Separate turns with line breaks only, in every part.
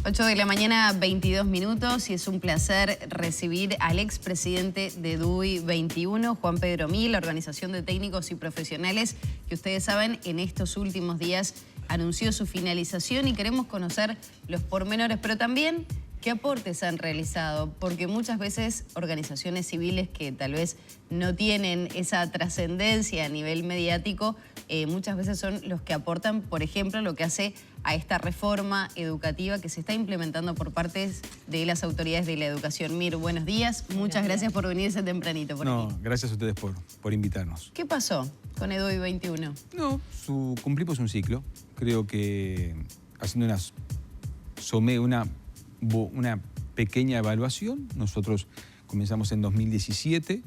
8 de la mañana, 22 minutos, y es un placer recibir al expresidente de DUI 21, Juan Pedro Mil, la organización de técnicos y profesionales que ustedes saben en estos últimos días anunció su finalización, y queremos conocer los pormenores, pero también qué aportes han realizado, porque muchas veces organizaciones civiles que tal vez no tienen esa trascendencia a nivel mediático, muchas veces son los que aportan, por ejemplo, lo que hace a esta reforma educativa que se está implementando por parte de las autoridades de la educación. Mir, buenos días. Muchas gracias por venirse tempranito por aquí.
Gracias a ustedes por invitarnos.
¿Qué pasó con DUI 21?
Cumplimos un ciclo. Creo que haciendo una pequeña evaluación, nosotros comenzamos en 2017,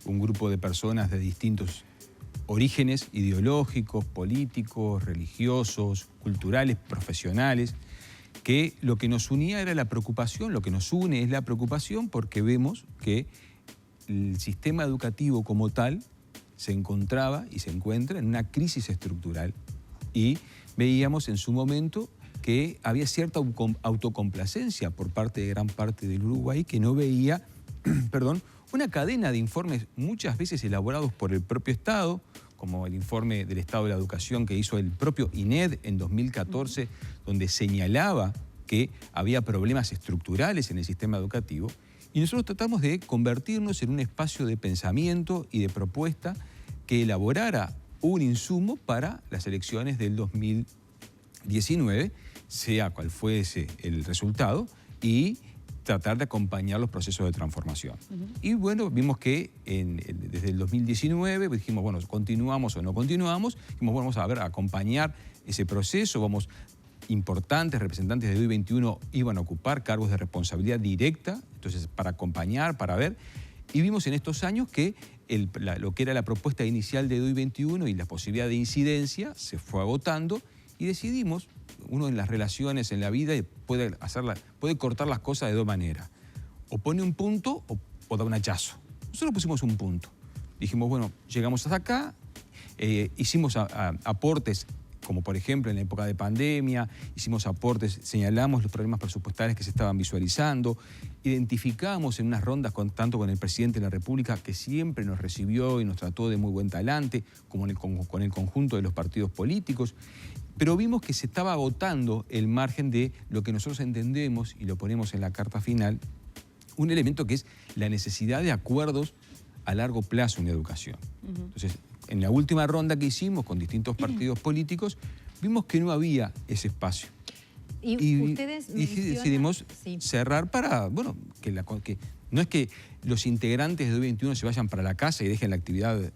un grupo de personas de distintos orígenes ideológicos, políticos, religiosos, culturales, profesionales, que lo que nos unía era la preocupación, lo que nos une es la preocupación porque vemos que el sistema educativo como tal se encontraba y se encuentra en una crisis estructural, y veíamos en su momento que había cierta autocomplacencia por parte de gran parte del Uruguay que no veía, una cadena de informes muchas veces elaborados por el propio Estado, como el informe del Estado de la Educación que hizo el propio INED en 2014, donde señalaba que había problemas estructurales en el sistema educativo, y nosotros tratamos de convertirnos en un espacio de pensamiento y de propuesta que elaborara un insumo para las elecciones del 2019, sea cual fuese el resultado, y tratar de acompañar los procesos de transformación. Y bueno, vimos que desde el 2019 dijimos, bueno, continuamos o no continuamos, dijimos, bueno, vamos a acompañar ese proceso, importantes representantes de DUI 21 iban a ocupar cargos de responsabilidad directa, entonces para acompañar, para ver, y vimos en estos años que lo que era la propuesta inicial de DUI 21 y la posibilidad de incidencia se fue agotando, y decidimos, uno en las relaciones, en la vida, puede cortar las cosas de dos maneras. O pone un punto o da un hachazo. Nosotros pusimos un punto. Dijimos, bueno, llegamos hasta acá, hicimos aportes, como por ejemplo en la época de pandemia, hicimos aportes, señalamos los problemas presupuestarios que se estaban visualizando, identificamos en unas rondas tanto con el presidente de la República, que siempre nos recibió y nos trató de muy buen talante, como con el conjunto de los partidos políticos, pero vimos que se estaba agotando el margen de lo que nosotros entendemos, y lo ponemos en la carta final, un elemento que es la necesidad de acuerdos a largo plazo en la educación. Entonces, en la última ronda que hicimos con distintos partidos políticos, vimos que no había ese espacio.
Y ustedes
decidimos cerrar para, bueno, que no es que los integrantes de DUI 21 se vayan para la casa y dejen la actividad,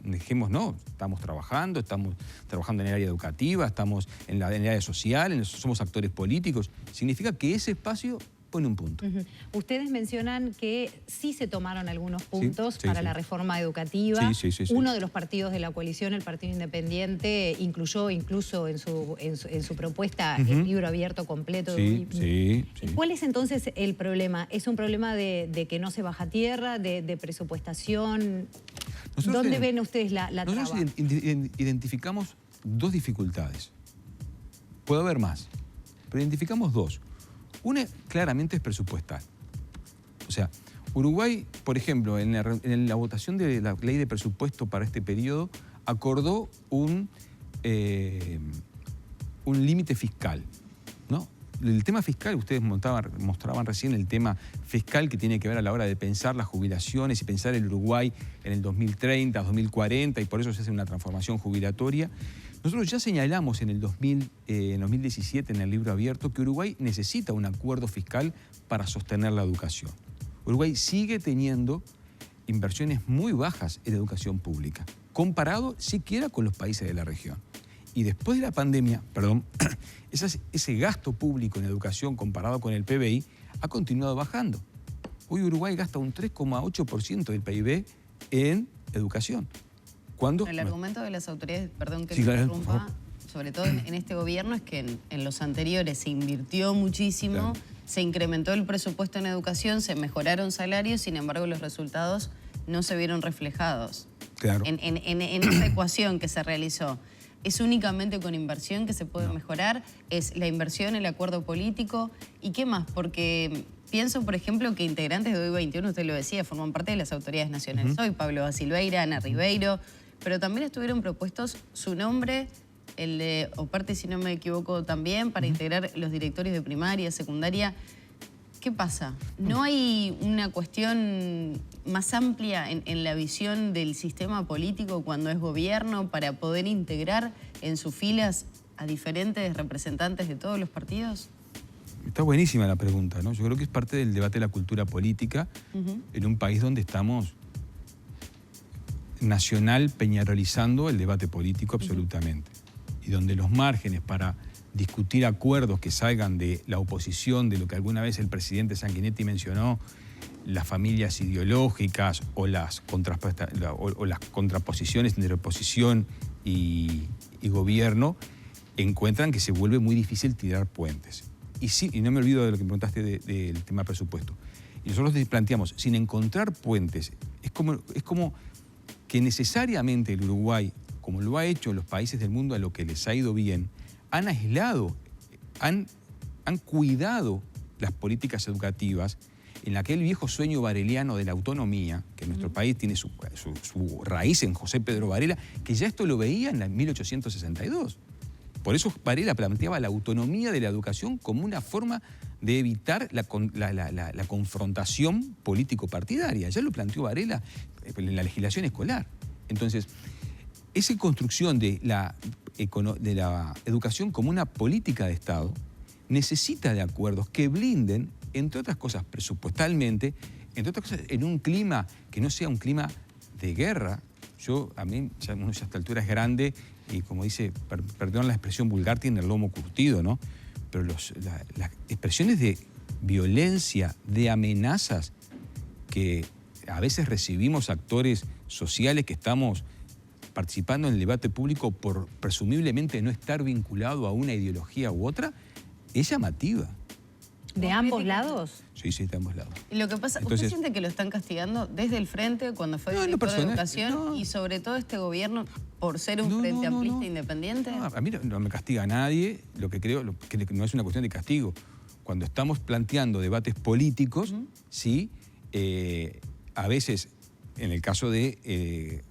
no, estamos trabajando en el área educativa, estamos en el área social, somos actores políticos. Significa que ese espacio pone un punto.
Ustedes mencionan que sí se tomaron algunos puntos para la reforma educativa. Uno de los partidos de la coalición, el Partido Independiente, incluyó incluso en su propuesta el libro abierto completo. ¿Cuál es entonces el problema? ¿Es un problema de que no se baja tierra, de presupuestación? ¿Dónde ven ustedes la traba?
Nosotros identificamos dos dificultades. Puede haber más, pero identificamos dos. Una claramente es presupuestal. O sea, Uruguay, por ejemplo, en la votación de la ley de presupuesto para este periodo, acordó un límite fiscal, ¿no? El tema fiscal, ustedes mostraban recién el tema fiscal que tiene que ver a la hora de pensar las jubilaciones y pensar el Uruguay en el 2030, 2040, y por eso se hace una transformación jubilatoria. Nosotros ya señalamos en el 2017, en el libro abierto, que Uruguay necesita un acuerdo fiscal para sostener la educación. Uruguay sigue teniendo inversiones muy bajas en educación pública, comparado siquiera con los países de la región. Y después de la pandemia, ese gasto público en educación comparado con el PBI ha continuado bajando. Hoy Uruguay gasta un 3,8% del PIB en educación.
El argumento de las autoridades, perdón que te interrumpa, sobre todo en este gobierno, es que en los anteriores se invirtió muchísimo, se incrementó el presupuesto en educación, se mejoraron salarios, sin embargo los resultados no se vieron reflejados en esa ecuación que se realizó. ¿Es únicamente con inversión que se puede mejorar? ¿Es la inversión, el acuerdo político? ¿Y qué más? Porque pienso, por ejemplo, que integrantes de DUI 21, usted lo decía, forman parte de las autoridades nacionales hoy, Pablo da Silveira, Ana Ribeiro, pero también estuvieron propuestos su nombre, el de Oparte, si no me equivoco, también, para integrar los directorios de primaria, secundaria. ¿Qué pasa? ¿No hay una cuestión más amplia en la visión del sistema político cuando es gobierno para poder integrar en sus filas a diferentes representantes de todos los partidos?
Está buenísima la pregunta, ¿no? Yo creo que es parte del debate de la cultura política en un país donde estamos nacional peñarolizando el debate político absolutamente. Y donde los márgenes para discutir acuerdos que salgan de la oposición, de lo que alguna vez el presidente Sanguinetti mencionó, las familias ideológicas o las contraposiciones entre oposición y gobierno, encuentran que se vuelve muy difícil tirar puentes. Y sí, y no me olvido de lo que me preguntaste del tema presupuesto. Y nosotros planteamos, sin encontrar puentes, es como que necesariamente el Uruguay, como lo ha hecho en los países del mundo a lo que les ha ido bien, han aislado, han cuidado las políticas educativas en aquel viejo sueño vareliano de la autonomía, que nuestro país tiene su raíz en José Pedro Varela, que ya esto lo veía en 1862. Por eso Varela planteaba la autonomía de la educación como una forma de evitar la confrontación político-partidaria. Ya lo planteó Varela en la legislación escolar. Entonces, esa construcción de la educación como una política de Estado necesita de acuerdos que blinden, entre otras cosas presupuestalmente, entre otras cosas en un clima que no sea un clima de guerra. A mí, uno ya a esta altura es grande y como dice, perdón la expresión vulgar, tiene el lomo curtido, ¿no? Pero las expresiones de violencia, de amenazas que a veces recibimos actores sociales que estamos participando en el debate público por presumiblemente no estar vinculado a una ideología u otra, es llamativa.
¿De ambos lados?
Sí, de ambos lados.
Lo que pasa, entonces, ¿usted siente que lo están castigando desde el frente cuando fue director de Educación y sobre todo este gobierno por ser un frente amplista independiente?
No, a mí no me castiga a nadie, lo que creo que no es una cuestión de castigo. Cuando estamos planteando debates políticos, sí, a veces, en el caso de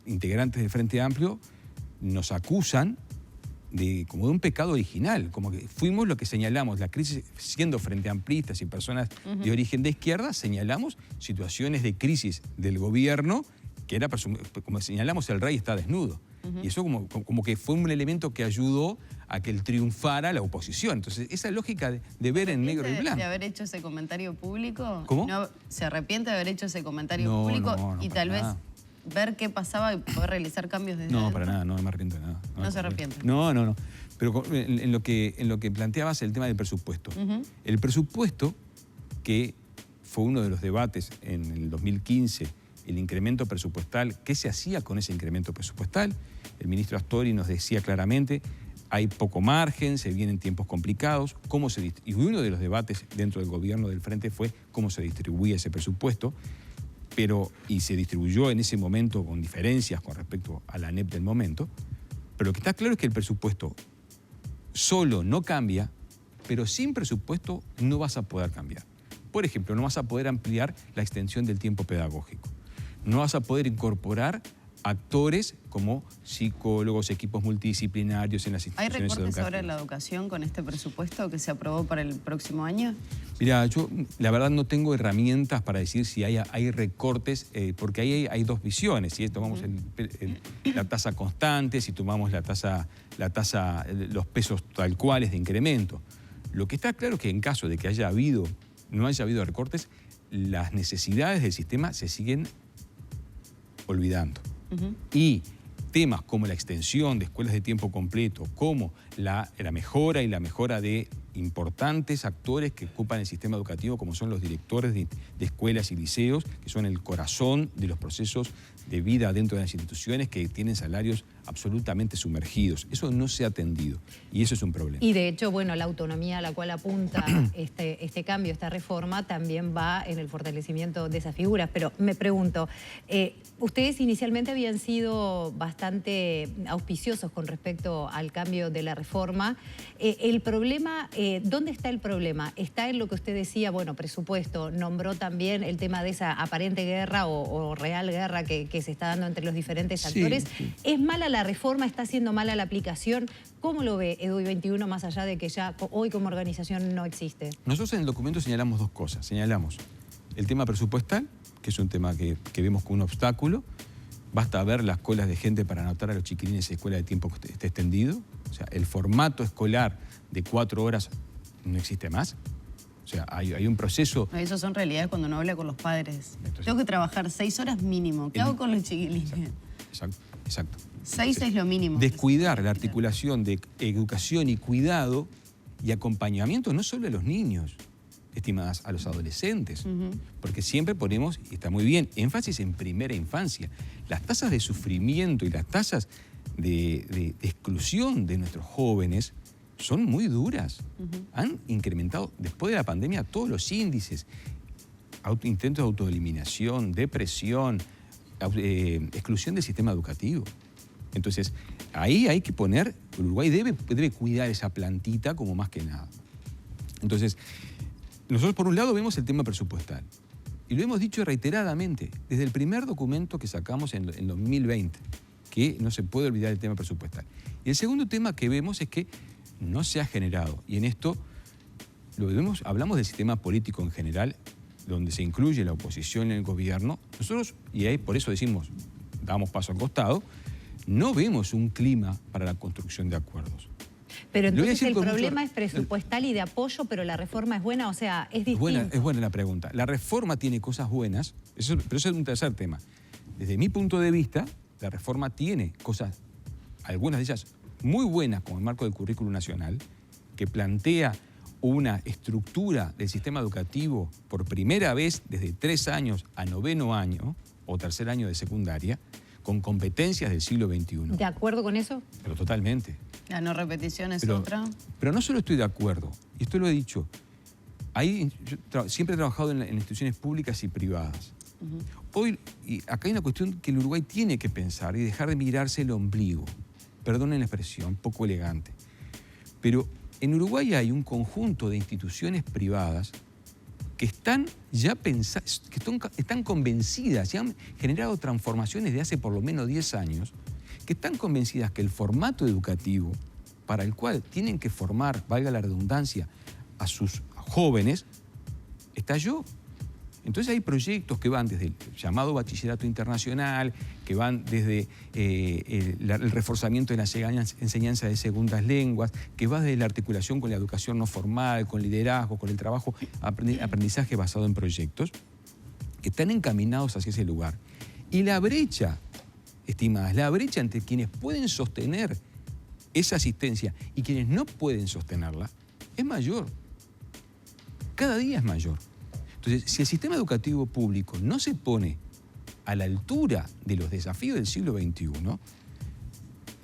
integrantes del Frente Amplio, nos acusan como de un pecado original, como que fuimos lo que señalamos, la crisis, siendo frente amplistas y personas de origen de izquierda, señalamos situaciones de crisis del gobierno, que era, como señalamos, el rey está desnudo. Y eso como que fue un elemento que ayudó a que triunfara la oposición. Entonces, esa lógica de ver en negro y blanco.
¿De haber hecho ese comentario público?
¿Cómo?
¿Se arrepiente de haber hecho ese comentario público y tal vez ver qué pasaba y poder realizar cambios desde
adentro? Para nada, no me arrepiento de nada.
¿No se arrepiente?
No. Pero en lo que planteabas el tema del presupuesto. El presupuesto, que fue uno de los debates en el 2015, el incremento presupuestal, ¿qué se hacía con ese incremento presupuestal? El ministro Astori nos decía claramente, hay poco margen, se vienen tiempos complicados, y uno de los debates dentro del gobierno del Frente fue cómo se distribuía ese presupuesto, y se distribuyó en ese momento con diferencias con respecto a la ANEP del momento, pero lo que está claro es que el presupuesto solo no cambia, pero sin presupuesto no vas a poder cambiar. Por ejemplo, no vas a poder ampliar la extensión del tiempo pedagógico. No vas a poder incorporar actores como psicólogos, equipos multidisciplinarios en las instituciones educativas.
¿Hay recortes ahora en la educación con este presupuesto que se aprobó para el próximo año?
Mira, yo la verdad no tengo herramientas para decir si hay recortes, porque ahí hay dos visiones. Si tomamos la tasa constante, si tomamos los pesos tal cuales de incremento. Lo que está claro es que en caso de que no haya habido recortes, las necesidades del sistema se siguen olvidando. Y temas como la extensión de escuelas de tiempo completo, como la mejora y la mejora de importantes actores que ocupan el sistema educativo, como son los directores de escuelas y liceos, que son el corazón de los procesos de vida dentro de las instituciones, que tienen salarios absolutamente sumergidos. Eso no se ha atendido y eso es un problema.
Y de hecho, bueno, la autonomía a la cual apunta este cambio, esta reforma, también va en el fortalecimiento de esas figuras. Pero me pregunto, ustedes inicialmente habían sido bastante auspiciosos con respecto al cambio de la reforma. El problema, ¿dónde está el problema? ¿Está en lo que usted decía, bueno, presupuesto, nombró también el tema de esa aparente guerra o real guerra que se está dando entre los diferentes actores?
Sí.
¿Es mala la reforma? ¿Está siendo mala la aplicación? ¿Cómo lo ve EDUI 21 más allá de que ya hoy como organización no existe?
Nosotros en el documento señalamos dos cosas. Señalamos el tema presupuestal, que es un tema que vemos como un obstáculo. Basta ver las colas de gente para anotar a los chiquilines en escuela de tiempo que esté extendido. O sea, el formato escolar de 4 horas no existe más. O sea, hay un proceso...
Eso son realidades cuando uno habla con los padres. Tengo que trabajar 6 horas mínimo. ¿Qué hago con los chiquilines?
Exacto.
6 es lo mínimo.
Descuidar la articulación de educación y cuidado y acompañamiento no solo a los niños, estimadas, a los adolescentes. Porque siempre ponemos, y está muy bien, énfasis en primera infancia. Las tasas de sufrimiento y las tasas de exclusión de nuestros jóvenes son muy duras. Han incrementado, después de la pandemia, todos los índices. Intentos de autoeliminación, depresión, exclusión del sistema educativo. Entonces, ahí hay que poner, Uruguay debe cuidar esa plantita como más que nada. Entonces, nosotros por un lado vemos el tema presupuestal. Y lo hemos dicho reiteradamente, desde el primer documento que sacamos en 2020, que no se puede olvidar el tema presupuestal. Y el segundo tema que vemos es que no se ha generado, y en esto hablamos del sistema político en general, donde se incluye la oposición en el gobierno. Nosotros, y ahí por eso decimos, damos paso al costado, no vemos un clima para la construcción de acuerdos.
Pero entonces el problema es presupuestal y de apoyo, pero la reforma es buena, o sea, es distinto.
Es buena la pregunta. La reforma tiene cosas buenas, pero eso es un tercer tema. Desde mi punto de vista, la reforma tiene cosas, algunas de ellas muy buenas, como el marco del currículo nacional, que plantea una estructura del sistema educativo por primera vez desde 3 años a 9º año o 3er año de secundaria, con competencias del siglo XXI.
¿De acuerdo con eso?
Pero totalmente.
La no repetición es otra.
Pero no solo estoy de acuerdo, y esto lo he dicho, yo siempre he trabajado en instituciones públicas y privadas. Hoy, y acá hay una cuestión que el Uruguay tiene que pensar y dejar de mirarse el ombligo. Perdonen la expresión, poco elegante. Pero en Uruguay hay un conjunto de instituciones privadas que están ya pensadas, que están convencidas, ya han generado transformaciones de hace por lo menos 10 años, que están convencidas que el formato educativo para el cual tienen que formar, valga la redundancia, a sus jóvenes, estalló. Entonces hay proyectos que van desde el llamado bachillerato internacional, que van desde el reforzamiento de la enseñanza de segundas lenguas, que va desde la articulación con la educación no formal, con liderazgo, con el trabajo, aprendizaje basado en proyectos, que están encaminados hacia ese lugar. Y la brecha, estimadas, la brecha entre quienes pueden sostener esa asistencia y quienes no pueden sostenerla, es mayor. Cada día es mayor. Entonces, si el sistema educativo público no se pone a la altura de los desafíos del siglo XXI,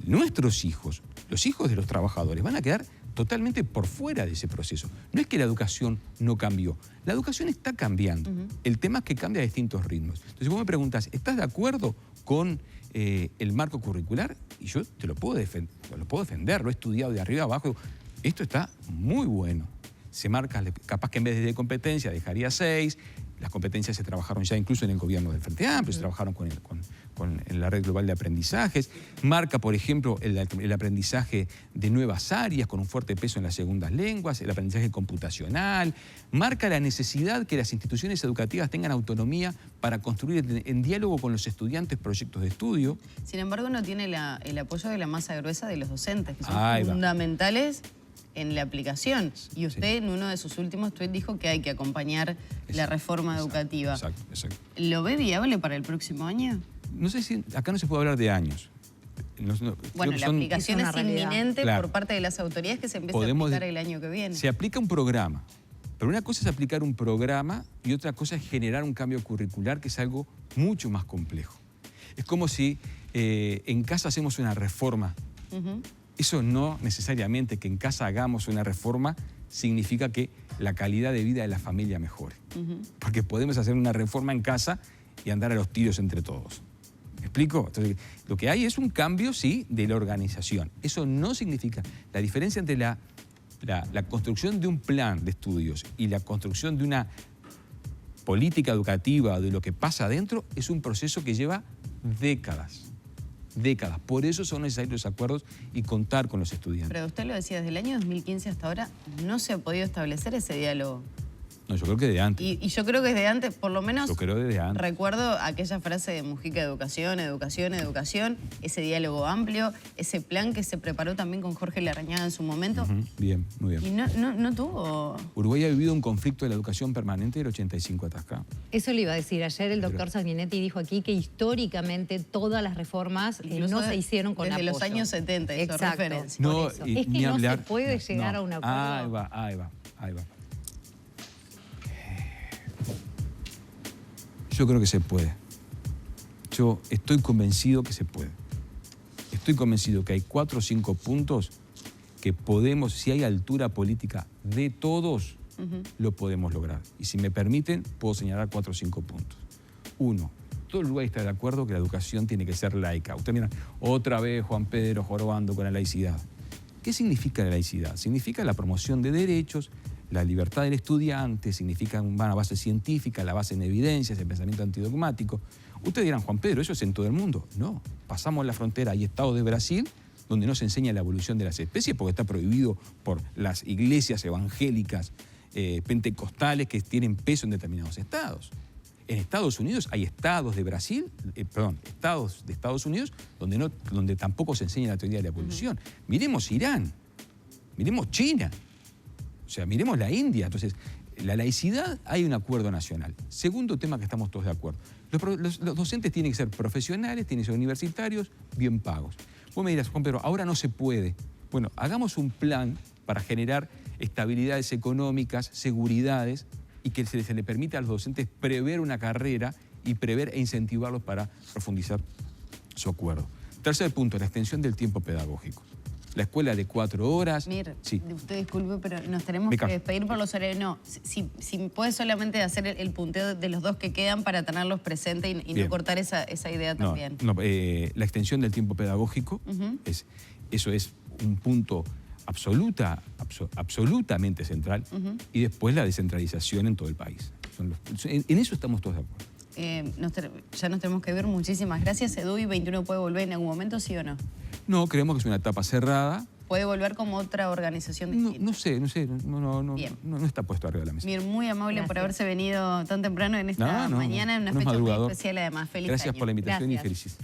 nuestros hijos, los hijos de los trabajadores, van a quedar totalmente por fuera de ese proceso. No es que la educación no cambió, la educación está cambiando. El tema es que cambia a distintos ritmos. Entonces, vos me preguntás, ¿estás de acuerdo con el marco curricular? Y yo te lo puedo defender, lo he estudiado de arriba a abajo. Esto está muy bueno. Se marca, capaz que en vez de competencia dejaría 6, las competencias se trabajaron ya incluso en el gobierno del Frente Amplio, se trabajaron con la red global de aprendizajes, marca, por ejemplo, el aprendizaje de nuevas áreas con un fuerte peso en las segundas lenguas, el aprendizaje computacional, marca la necesidad que las instituciones educativas tengan autonomía para construir en diálogo con los estudiantes proyectos de estudio.
Sin embargo, no tiene el apoyo de la masa gruesa de los docentes, que son fundamentales en la aplicación. Y usted en uno de sus últimos tweets dijo que hay que acompañar la reforma educativa.
Exacto.
¿Lo ve viable para el próximo año?
No sé si acá no se puede hablar de años.
Bueno, la aplicación
es
es
una realidad.
inminente
Claro.
por parte de las autoridades que se empieza a aplicar el año que viene.
Se aplica un programa, pero una cosa es aplicar un programa y otra cosa es generar un cambio curricular, que es algo mucho más complejo. Es como si en casa hacemos una reforma. Eso no necesariamente que en casa hagamos una reforma significa que la calidad de vida de la familia mejore. Porque podemos hacer una reforma en casa y andar a los tiros entre todos. ¿Me explico? Entonces, lo que hay es un cambio, sí, de la organización. Eso no significa... La diferencia entre la construcción de un plan de estudios y la construcción de una política educativa, de lo que pasa adentro, es un proceso que lleva décadas. Décadas. Por eso son necesarios los acuerdos y contar con los estudiantes.
Pero usted lo decía, desde el año 2015 hasta ahora no se ha podido establecer ese diálogo.
No, yo creo que de antes.
Y yo creo que desde antes, por lo menos,
Yo creo desde antes.
recuerdo aquella frase de Mujica: educación, educación, educación, ese diálogo amplio, ese plan que se preparó también con Jorge Larrañaga en su momento.
Bien, muy bien.
Y no tuvo...
Uruguay ha vivido un conflicto de la educación permanente del 85 hasta acá.
Eso le iba a decir. Ayer el doctor Sanguinetti dijo aquí que históricamente todas las reformas no se hicieron con
desde
apoyo.
los años 70 hizo
Exacto.
referencia.
No,
Por eso.
y
Es que
ni
no
hablar,
se puede llegar
no.
a un acuerdo.
Ahí va. Yo creo que se puede. Yo estoy convencido que se puede. Estoy convencido que hay 4 o 5 puntos que podemos, si hay altura política de todos, lo podemos lograr. Y si me permiten, puedo señalar 4 o 5 puntos. 1, todo el Uruguay está de acuerdo que la educación tiene que ser laica. Ustedes miran, otra vez Juan Pedro jorobando con la laicidad. ¿Qué significa la laicidad? Significa la promoción de derechos, la libertad del estudiante, significa una base científica, la base en evidencias, el pensamiento antidogmático. Ustedes dirán, Juan Pedro, ¿eso es en todo el mundo? No. Pasamos la frontera, hay estados de Brasil donde no se enseña la evolución de las especies porque está prohibido por las iglesias evangélicas pentecostales que tienen peso en determinados estados. En Estados Unidos hay estados de Brasil, estados de Estados Unidos donde tampoco se enseña la teoría de la evolución. Miremos Irán, miremos China. O sea, miremos la India. Entonces, la laicidad, hay un acuerdo nacional. Segundo tema que estamos todos de acuerdo. Los docentes tienen que ser profesionales, tienen que ser universitarios, bien pagos. Vos me dirás, Juan Pedro, ahora no se puede. Bueno, hagamos un plan para generar estabilidades económicas, seguridades, y que se le permita a los docentes prever una carrera y prever e incentivarlos para profundizar su acuerdo. Tercer punto, la extensión del tiempo pedagógico. La escuela de 4 horas.
Mir,
sí.
Usted disculpe, pero nos tenemos que despedir por los horarios. No, si puede solamente hacer el punteo de los 2 que quedan para tenerlos presentes y no cortar esa idea también.
La extensión del tiempo pedagógico, eso es un punto absolutamente central. Y después la descentralización en todo el país. En eso estamos todos de acuerdo.
Ya nos tenemos que ver. Muchísimas gracias. EDUI 21 puede volver en algún momento, ¿sí o no?
No, creemos que es una etapa cerrada.
¿Puede volver como otra organización distinta?
No sé, no está puesto arriba de la mesa.
Mir, muy amable por haberse venido tan temprano en esta mañana, en una fecha muy especial además. Feliz año.
Gracias por la invitación y felicidades.